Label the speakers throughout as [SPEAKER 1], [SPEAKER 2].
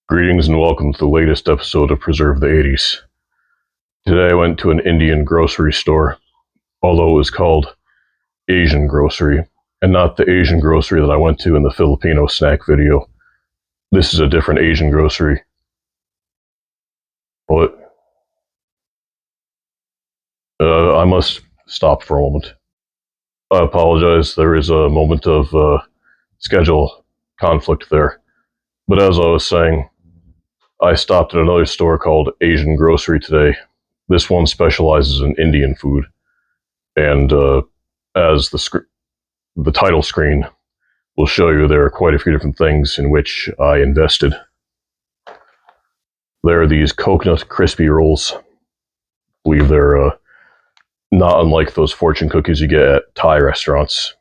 [SPEAKER 1] Greetings and welcome to the latest episode of Preserve the 80s. Today I went to an Indian grocery store, although it was called Asian grocery, and not the Asian grocery that I went to in the Filipino snack video. This is a different Asian grocery. What? I must stop for a moment. I apologize, there is a moment of schedule conflict there. But as I was saying, I stopped at another store called Asian Grocery today. This one specializes in Indian food. And as the title screen will show you, there are quite a few different things in which I invested. There are these coconut crispy rolls. I believe they're not unlike those fortune cookies you get at Thai restaurants.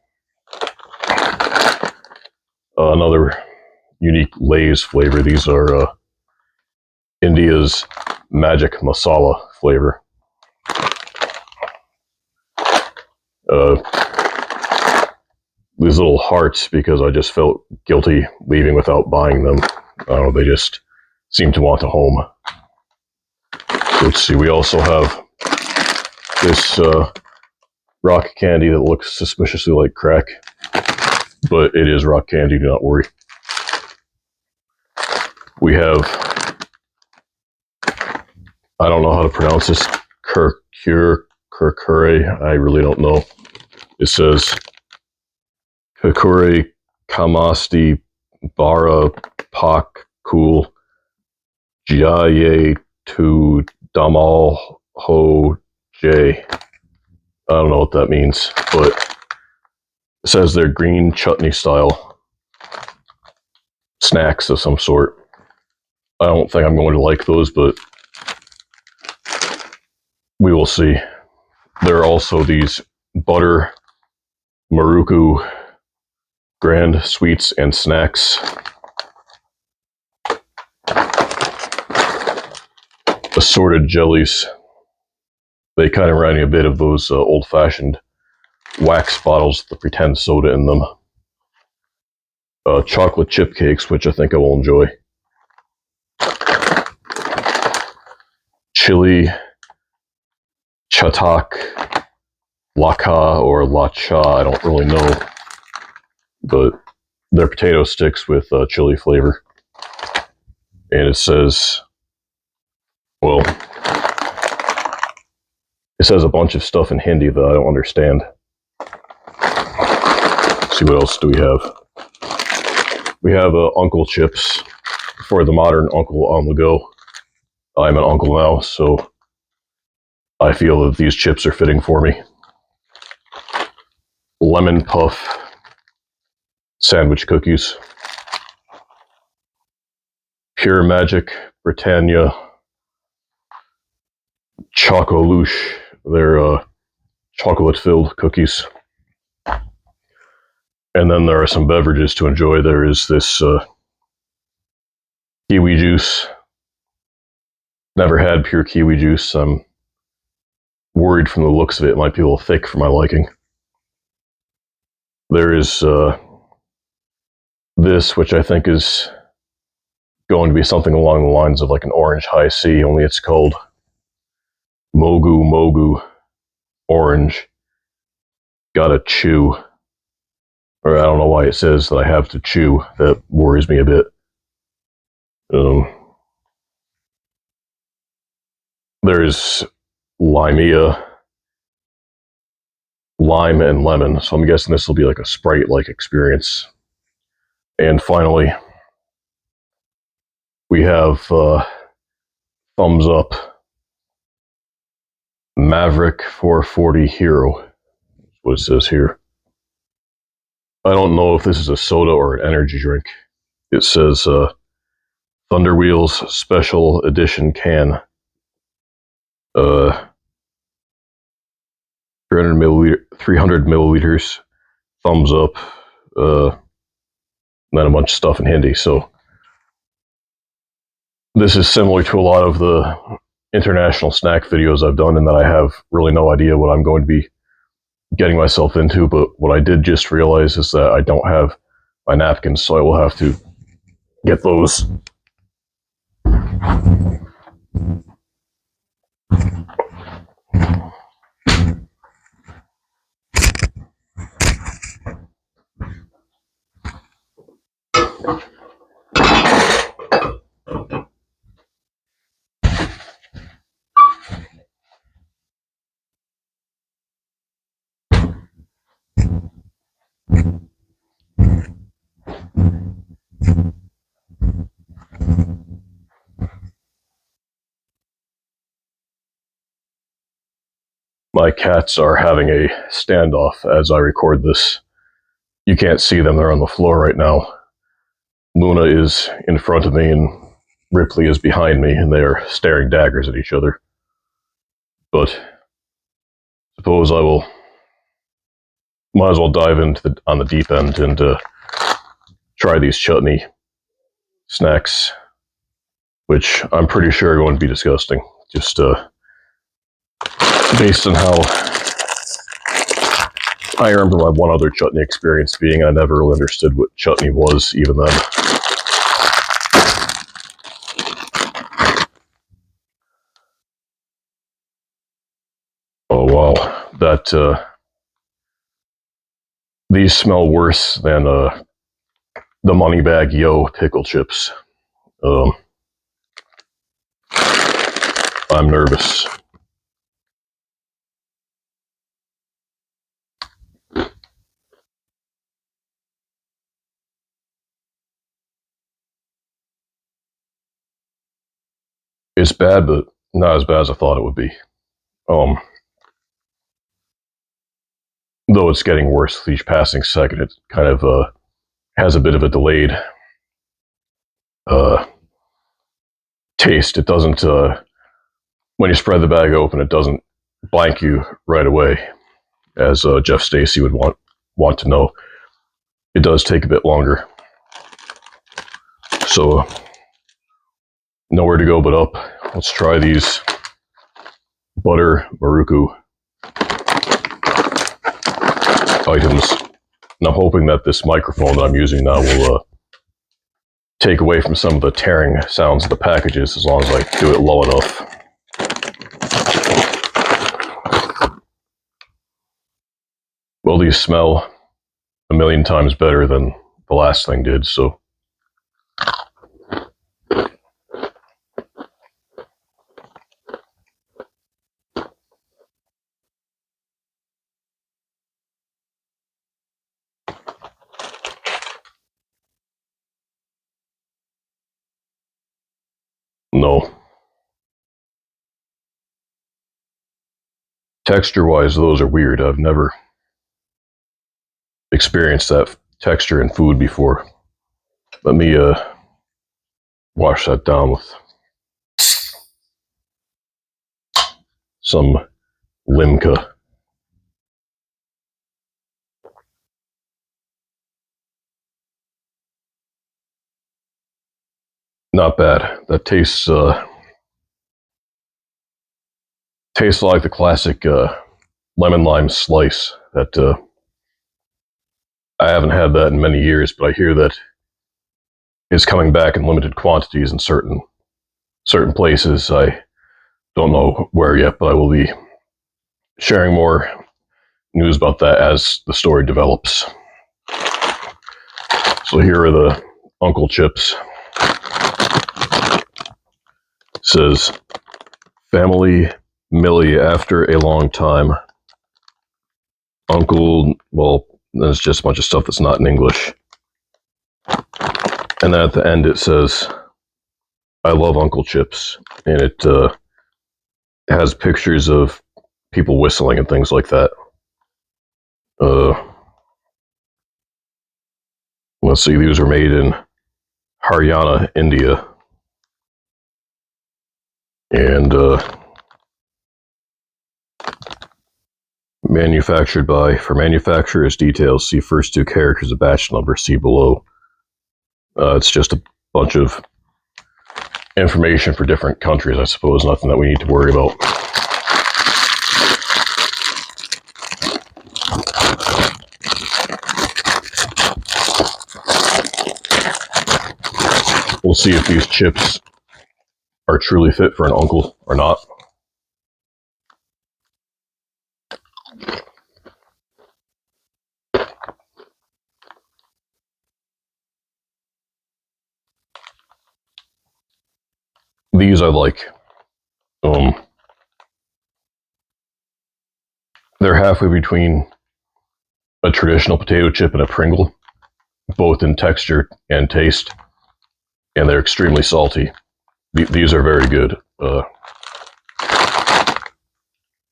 [SPEAKER 1] Another unique Lay's flavor. These are India's magic masala flavor. These little hearts, because I just felt guilty leaving without buying them. I don't know, they just seem to want a home. Let's see, we also have this rock candy that looks suspiciously like crack, but it is rock candy, do not worry. We have, I don't know how to pronounce this, Kurkure, I really don't know. It says Kurkure Kamasti Bara Pak Kul Jaye Tu Damal Ho J. I don't know what that means, but it says they're green chutney style snacks of some sort. I don't think I'm going to like those, but we will see. There are also these butter Maruku Grand Sweets and Snacks. Assorted jellies. They kind of remind me a bit of those old-fashioned wax bottles that pretend soda in them. Chocolate chip cakes, which I think I will enjoy. Chili Chatak Laka or Lacha, I don't really know, but they're potato sticks with chili flavor. And it says, well, it says a bunch of stuff in Hindi that I don't understand. Let's see, what else do we have? We have Uncle Chips for the modern uncle on the go. I'm an uncle now, so I feel that these chips are fitting for me. Lemon Puff sandwich cookies. Pure Magic Britannia Chocoloosh. They're chocolate-filled cookies. And then there are some beverages to enjoy. There is this kiwi juice. Never had pure kiwi juice. I'm worried from the looks of it, it might be a little thick for my liking. There is this, which I think is going to be something along the lines of like an orange high C, only it's called Mogu Mogu Orange. Gotta chew. Or I don't know why it says that I have to chew. That worries me a bit. There's Limea, lime and lemon, so I'm guessing this will be like a Sprite-like experience. And finally, we have Thumbs Up Maverick 440 Hero. That's what it says here. I don't know if this is a soda or an energy drink. It says Thunder Wheels Special Edition Can. 300 milliliters, Thumbs Up, and then a bunch of stuff in Hindi. So this is similar to a lot of the international snack videos I've done in that I have really no idea what I'm going to be getting myself into, but what I did just realize is that I don't have my napkins, so I will have to get those My cats are having a standoff as I record this. You can't see them, they're on the floor right now. Luna is in front of me and Ripley is behind me, and they are staring daggers at each other. But suppose I will, might as well dive into on the deep end and try these chutney snacks, which I'm pretty sure are going to be disgusting. Just based on how I remember my one other chutney experience being, I never really understood what chutney was even then. Oh wow, that these smell worse than the Moneybag Yo pickle chips. I'm nervous. It's bad, but not as bad as I thought it would be. Though it's getting worse with each passing second, it kind of has a bit of a delayed taste. It doesn't, when you spread the bag open, it doesn't blank you right away, as Jeff Stacy would want to know. It does take a bit longer. So, nowhere to go but up. Let's try these butter Maruku items. And I'm hoping that this microphone that I'm using now will take away from some of the tearing sounds of the packages, as long as I do it low enough. Well, these smell a million times better than the last thing did, so. No. Texture-wise, those are weird. I've never experienced that texture in food before. Let me wash that down with some Limca. Not bad. That tastes like the classic lemon lime slice. That I haven't had that in many years, but I hear that is coming back in limited quantities in certain places. I don't know where yet, but I will be sharing more news about that as the story develops. So here are the Uncle Chips. It says, family Millie after a long time. Uncle, well, there's just a bunch of stuff that's not in English. And then at the end it says, I love Uncle Chips. And it has pictures of people whistling and things like that. Let's see, these were made in Haryana, India. And manufactured by, for manufacturer's details, see first two characters of batch number, see below. It's just a bunch of information for different countries, I suppose. Nothing that we need to worry about. We'll see if these chips are truly fit for an uncle or not. These I like. They're halfway between a traditional potato chip and a Pringle, both in texture and taste, and they're extremely salty. These are very good.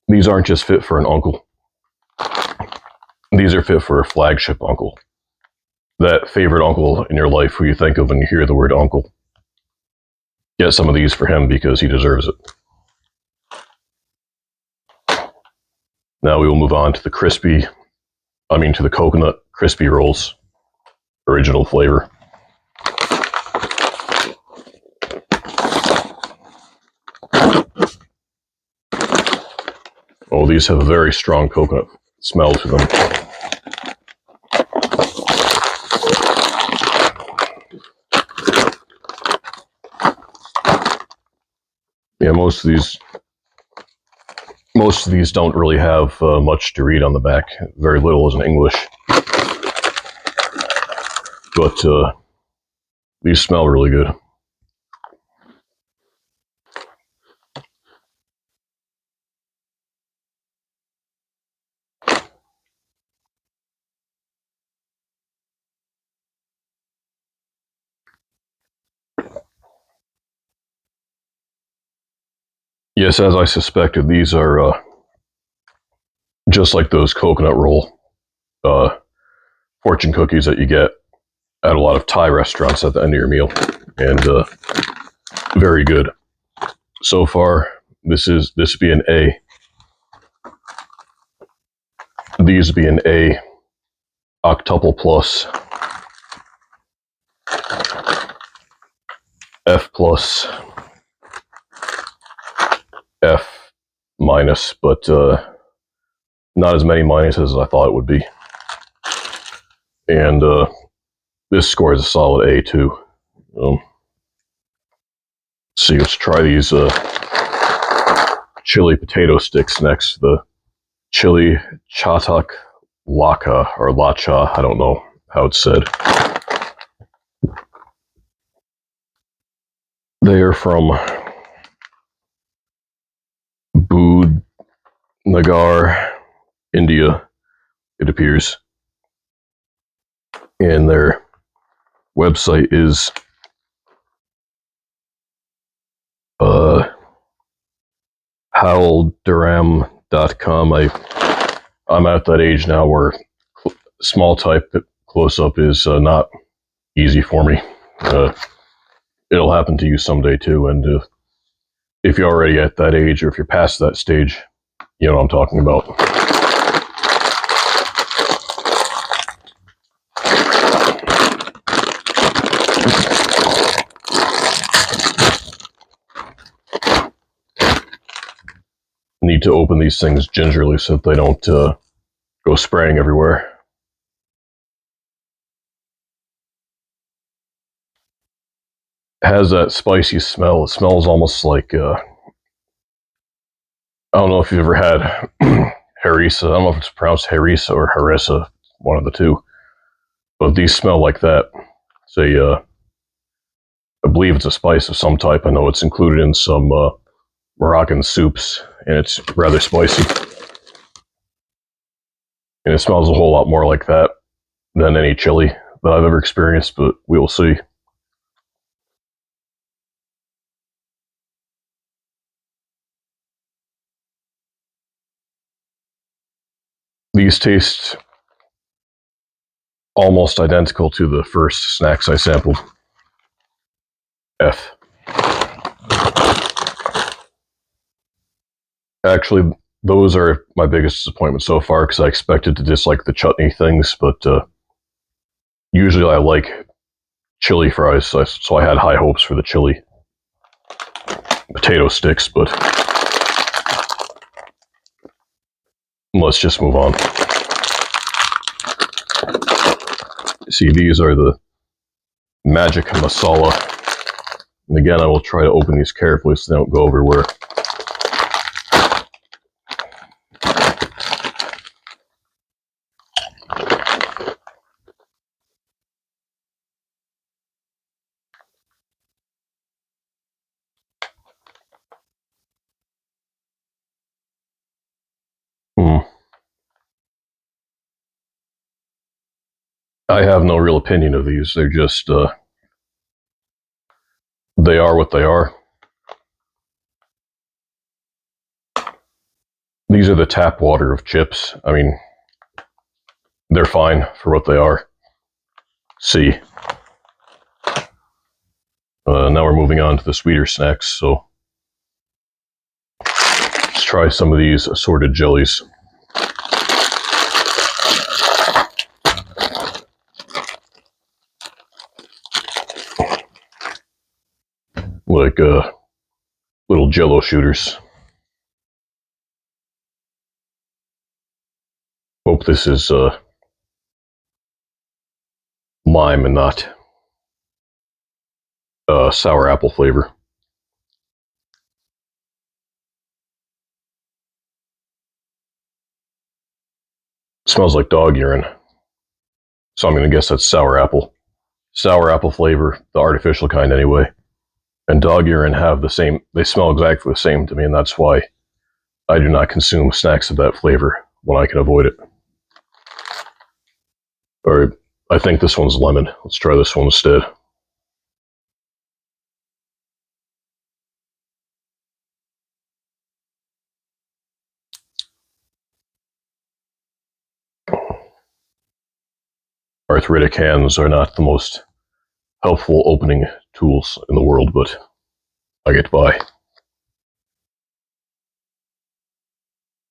[SPEAKER 1] These aren't just fit for an uncle. These are fit for a flagship uncle. That favorite uncle in your life who you think of when you hear the word uncle. Get some of these for him because he deserves it. Now we will move on to the coconut crispy rolls. Original flavor. Oh, these have a very strong coconut smell to them. Yeah, most of these don't really have much to read on the back. Very little is in English. But these smell really good. Yes, as I suspected, these are just like those coconut roll fortune cookies that you get at a lot of Thai restaurants at the end of your meal. And very good. So far, this be an A. These be an A. Octuple plus. F plus. F minus, but not as many minuses as I thought it would be. And this score is a solid A too. Let's see, let's try these chili potato sticks next. The chili chatak laka or lacha, I don't know how it's said. They are from Budnagar, India, it appears. And their website is howlduram.com. I'm at that age now where small type close up is not easy for me. It'll happen to you someday too, and if you're already at that age or if you're past that stage, you know what I'm talking about. Need to open these things gingerly so that they don't go spraying everywhere. It has that spicy smell. It smells almost like I don't know if you've ever had harissa. I don't know if it's pronounced harissa or harissa, one of the two. But these smell like that. It's I believe it's a spice of some type. I know it's included in some Moroccan soups, and it's rather spicy. And it smells a whole lot more like that than any chili that I've ever experienced, but we will see. These taste almost identical to the first snacks I sampled. F. Actually, those are my biggest disappointment so far because I expected to dislike the chutney things, but usually I like chili fries, so I had high hopes for the chili potato sticks, but let's just move on. See, these are the magic masala. And again, I will try to open these carefully so they don't go everywhere. I have no real opinion of these. They're just, they are what they are. These are the tap water of chips. I mean, they're fine for what they are. See. Now we're moving on to the sweeter snacks, so let's try some of these assorted jellies. Like little Jello shooters. Hope this is lime and not sour apple flavor. Smells like dog urine, so I'm going to guess that's sour apple. Sour apple flavor, the artificial kind anyway. And dog urine have the same, they smell exactly the same to me, and that's why I do not consume snacks of that flavor when I can avoid it. Alright, I think this one's lemon. Let's try this one instead. Arthritic hands are not the most helpful opening tools in the world, but I get by.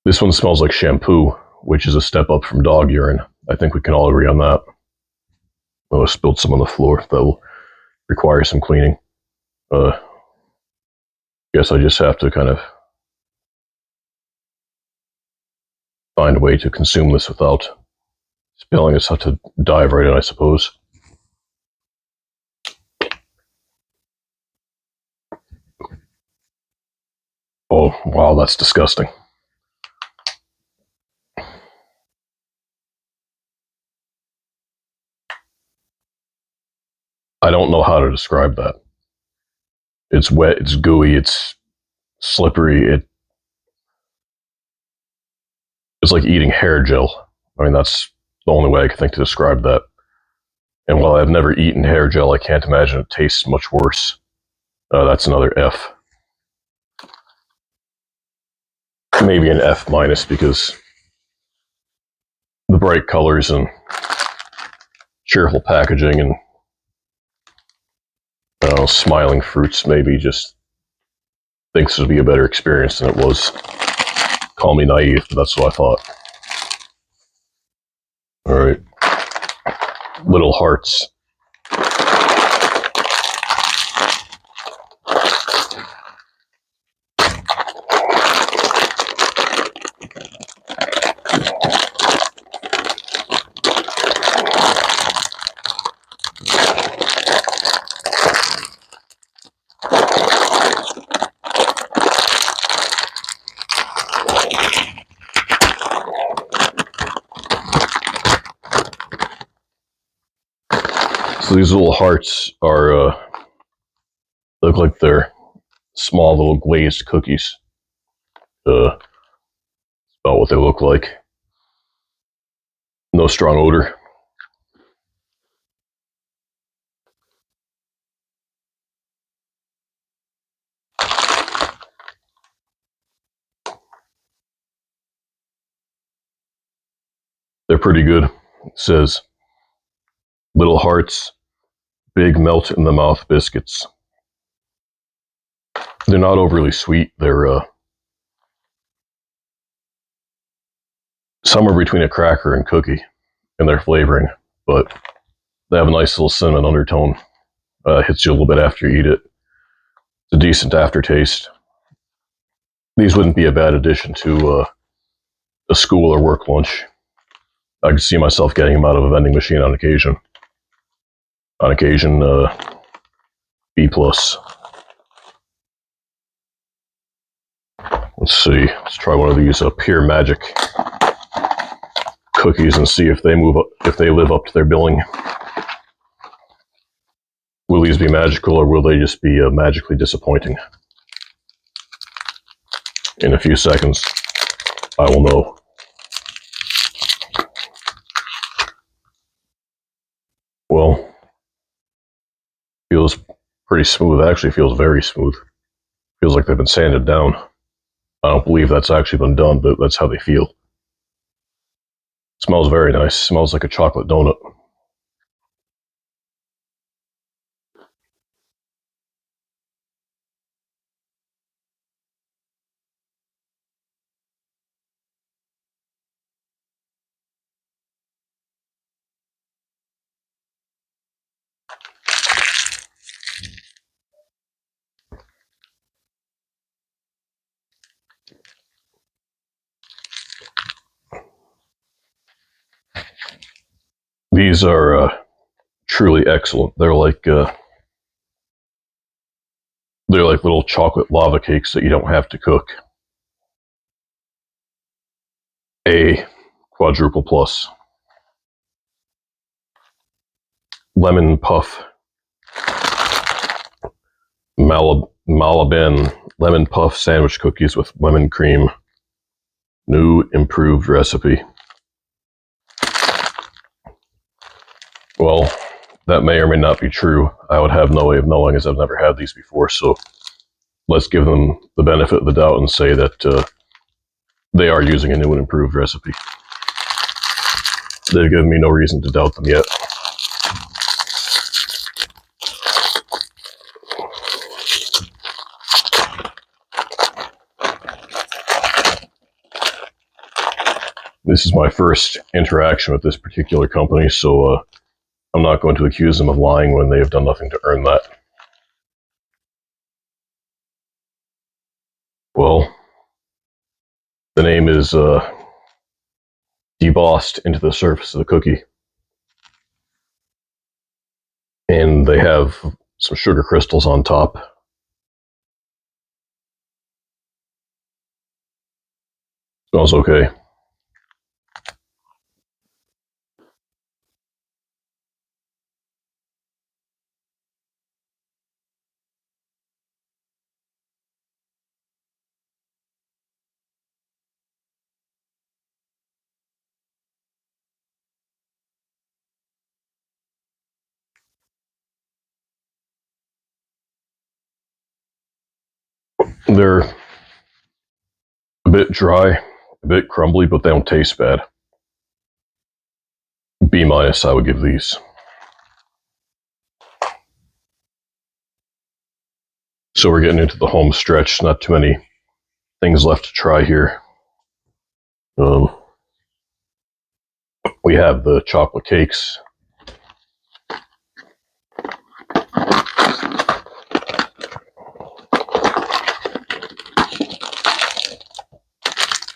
[SPEAKER 1] This one smells like shampoo, which is a step up from dog urine. I think we can all agree on that. Oh, I spilled some on the floor. That will require some cleaning. Guess I just have to kind of find a way to consume this without spilling. It's have to dive right in, I suppose. Oh, wow, that's disgusting. I don't know how to describe that. It's wet, it's gooey, it's slippery. It's like eating hair gel. I mean, that's the only way I can think to describe that. And while I've never eaten hair gel, I can't imagine it tastes much worse. That's another F. Maybe an F minus because the bright colors and cheerful packaging and smiling fruits maybe just thinks it would be a better experience than it was. Call me naive, but that's what I thought. Alright. Little Hearts. So these little hearts are look like they're small little glazed cookies. That's about what they look like. No strong odor. They're pretty good. It says Little Hearts, big melt in the mouth biscuits. They're not overly sweet. They're somewhere between a cracker and cookie in their flavoring, but they have a nice little cinnamon undertone. Hits you a little bit after you eat it. It's a decent aftertaste. These wouldn't be a bad addition to a school or work lunch. I could see myself getting them out of a vending machine on occasion. On occasion, B+. Let's see. Let's try one of these Pure Magic cookies and see if they move up, if they live up to their billing. Will these be magical, or will they just be magically disappointing? In a few seconds, I will know. Well, feels pretty smooth. Actually, feels very smooth. Feels like they've been sanded down. I don't believe that's actually been done, but that's how they feel. Smells very nice. Smells like a chocolate donut. These are truly excellent. They're like little chocolate lava cakes that you don't have to cook. A quadruple plus. Lemon puff. Malaban lemon puff sandwich cookies with lemon cream. New improved recipe. Well, that may or may not be true. I would have no way of knowing, as I've never had these before, so let's give them the benefit of the doubt and say that they are using a new and improved recipe. They've given me no reason to doubt them yet. This is my first interaction with this particular company, so I'm not going to accuse them of lying when they have done nothing to earn that. Well, the name is debossed into the surface of the cookie. And they have some sugar crystals on top. Smells okay. They're a bit dry, a bit crumbly, but they don't taste bad. B minus, I would give these. So we're getting into the home stretch. Not too many things left to try here. We have the chocolate cakes.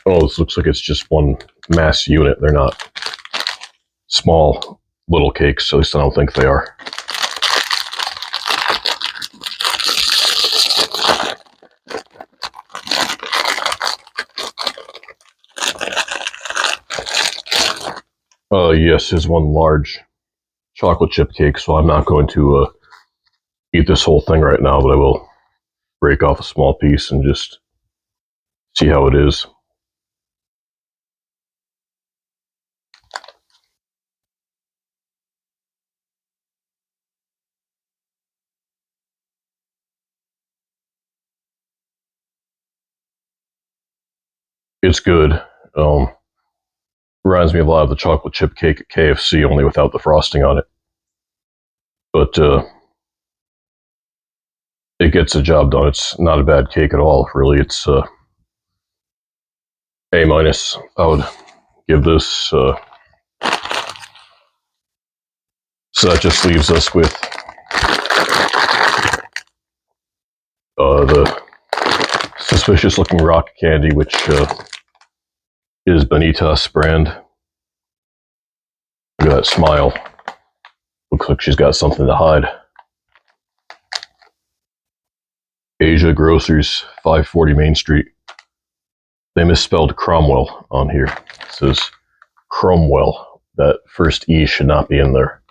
[SPEAKER 1] Oh, this looks like it's just one mass unit. They're not small little cakes, at least I don't think they are. Yes, is one large chocolate chip cake, so I'm not going to eat this whole thing right now, but I will break off a small piece and just see how it is. It's good. Reminds me a lot of the chocolate chip cake at KFC, only without the frosting on it. But it gets the job done. It's not a bad cake at all, really. It's A minus. I would give this. So that just leaves us with the suspicious looking rock candy, which is Bonitas brand. Look at that smile. Looks like she's got something to hide. Asia Grocers, 540 Main Street. They misspelled Cromwell on here. It says Cromwell. That first E should not be in there.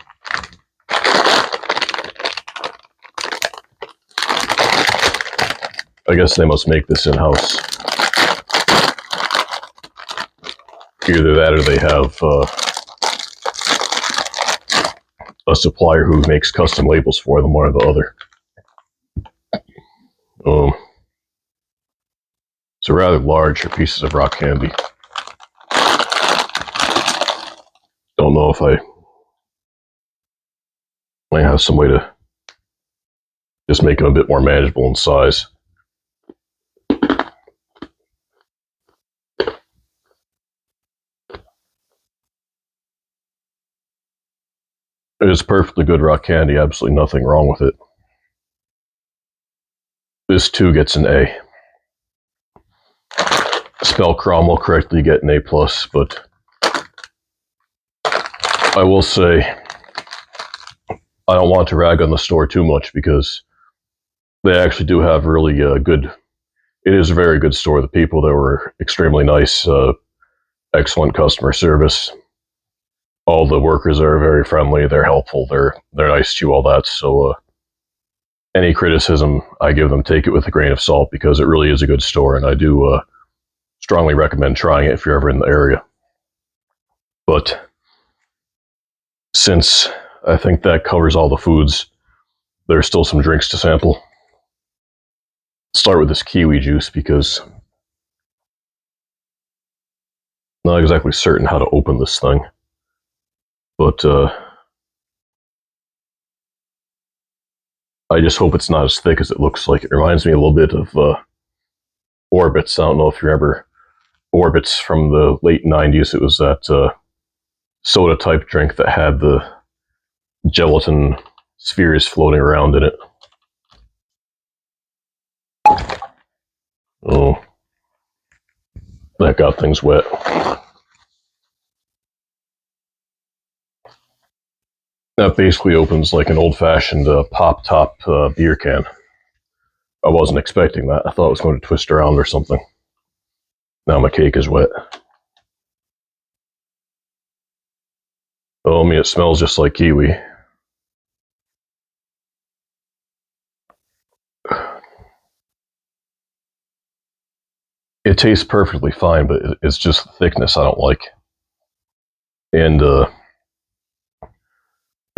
[SPEAKER 1] I guess they must make this in-house. Either that or they have a supplier who makes custom labels for them, one or the other. So rather large pieces of rock candy. Don't know if I might have some way to just make them a bit more manageable in size. It is perfectly good rock candy, absolutely nothing wrong with it. This too gets an A. Spell Cromwell correctly, get an A+, but I will say I don't want to rag on the store too much because they actually do have really good. It is a very good store. The people there were extremely nice, excellent customer service. All the workers are very friendly. They're helpful. They're nice to you. All that. So any criticism I give them, take it with a grain of salt because it really is a good store, and I do strongly recommend trying it if you're ever in the area. But since I think that covers all the foods, there's still some drinks to sample. Start with this kiwi juice because I'm not exactly certain how to open this thing, but I just hope it's not as thick as it looks like. It reminds me a little bit of Orbits. I don't know if you remember Orbits from the late 90s. It was that soda type drink that had the gelatin spheres floating around in it. Oh, that got things wet. That basically opens like an old-fashioned pop-top beer can. I wasn't expecting that. I thought it was going to twist around or something. Now my cake is wet. Oh, I mean, it smells just like kiwi. It tastes perfectly fine, but it's just the thickness I don't like. And the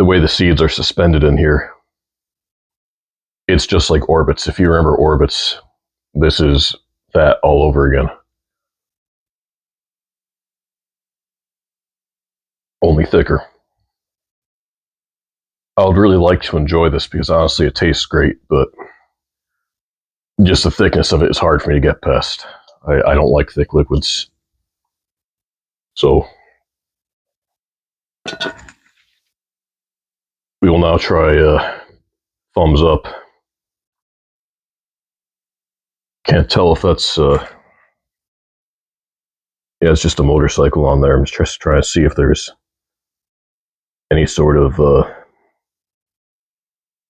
[SPEAKER 1] way the seeds are suspended in here, it's just like Orbits. If you remember Orbits, this is that all over again. Only thicker. I would really like to enjoy this because honestly it tastes great, but just the thickness of it is hard for me to get past. I don't like thick liquids. So we will now try thumbs up. Can't tell if that's yeah, it's just a motorcycle on there. I'm just trying to see if there's any sort of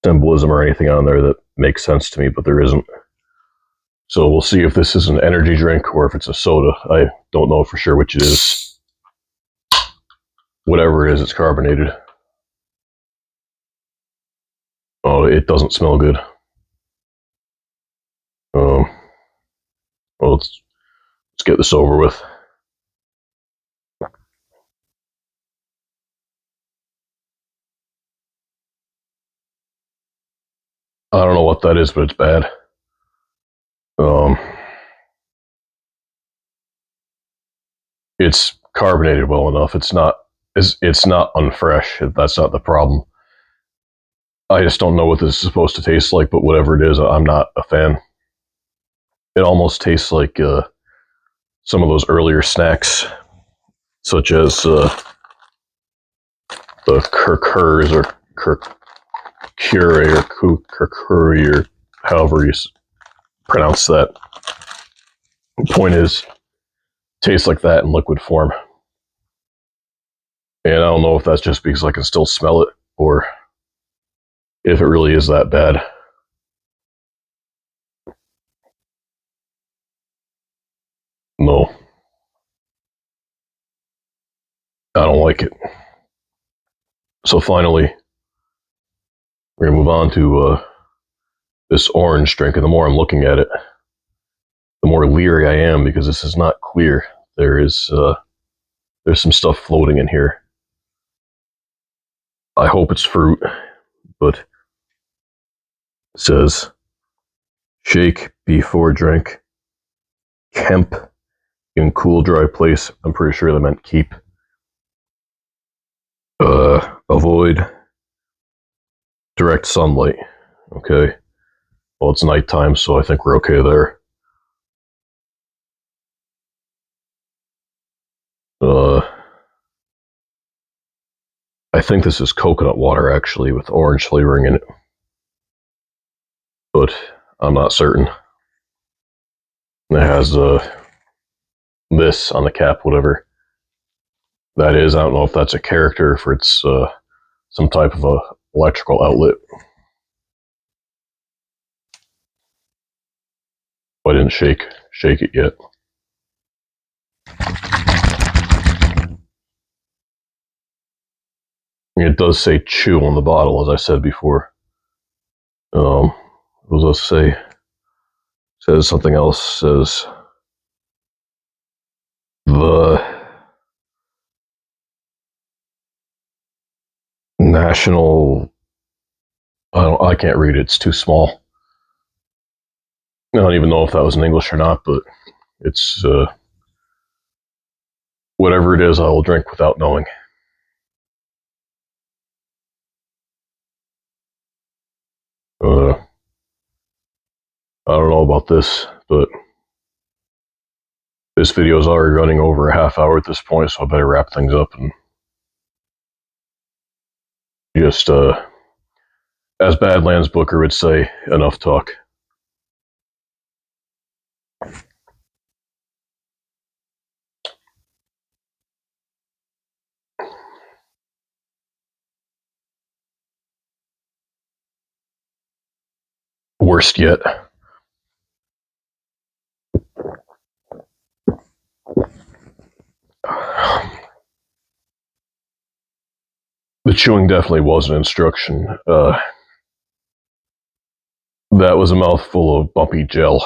[SPEAKER 1] symbolism or anything on there that makes sense to me, but there isn't. So we'll see if this is an energy drink or if it's a soda. I don't know for sure which it is. Whatever it is, it's carbonated. Oh, it doesn't smell good. Well, let's get this over with. I don't know what that is, but it's bad. It's carbonated well enough. It's not unfresh. That's not the problem. I just don't know what this is supposed to taste like, but whatever it is, I'm not a fan. It almost tastes like some of those earlier snacks, such as the Kirkers or Kirkure or Kirkuri or however you pronounce that. The point is, tastes like that in liquid form. And I don't know if that's just because I can still smell it or if it really is that bad. No. I don't like it. So finally, we're going to move on to this orange drink, and the more I'm looking at it, the more leery I am because this is not clear. There's some stuff floating in here. I hope it's fruit, but it says shake before drink. Kemp in cool, dry place. I'm pretty sure they meant keep. Avoid direct sunlight. Okay. Well, it's nighttime, so I think we're okay there. I think this is coconut water, actually, with orange flavoring in it. But I'm not certain. It has this on the cap, whatever that is. I don't know if that's a character, if it's some type of a electrical outlet. I didn't shake it yet. It does say chew on the bottle, as I said before. What does it say? It says something else. It says the national. I can't read it. It's too small. I don't even know if that was in English or not, but it's whatever it is, I will drink without knowing. I don't know about this, but this video is already running over a half hour at this point, so I better wrap things up and just, as Badlands Booker would say, enough talk. Worst yet. The chewing definitely was an instruction. That was a mouthful of bumpy gel,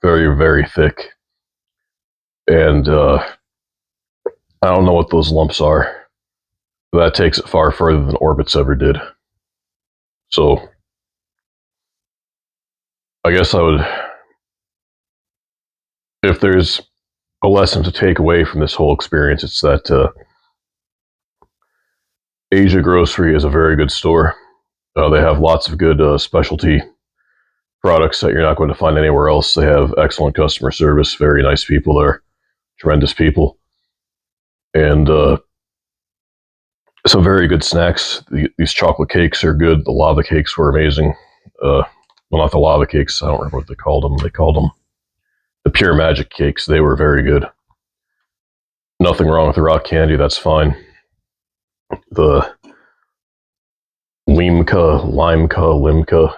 [SPEAKER 1] very, very thick. And I don't know what those lumps are. But that takes it far further than Orbits ever did. So I guess I would, if there's a lesson to take away from this whole experience, it's that Asia Grocery is a very good store. They have lots of good specialty products that you're not going to find anywhere else. They have excellent customer service, very nice people there, tremendous people, and some very good snacks. These chocolate cakes are good. The lava cakes were amazing. Well, not the lava cakes. I don't remember what they called them. They called them the Pure Magic cakes. They were very good. Nothing wrong with the rock candy. That's fine. The Limca,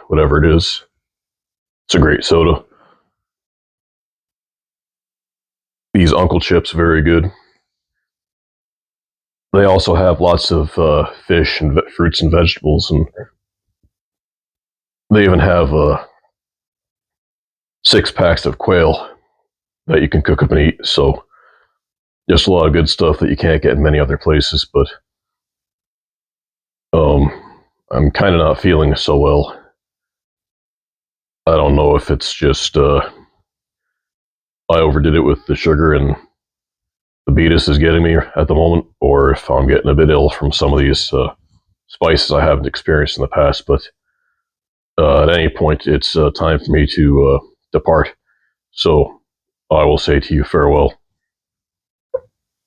[SPEAKER 1] whatever it is. It's a great soda. These Uncle Chips, very good. They also have lots of fish and fruits and vegetables, and they even have 6 packs of quail that you can cook up and eat. So just a lot of good stuff that you can't get in many other places. But I'm kind of not feeling so well. I don't know if it's just I overdid it with the sugar and the beatus is getting me at the moment, or if I'm getting a bit ill from some of these spices I haven't experienced in the past. But at any point, it's time for me to depart. So I will say to you farewell.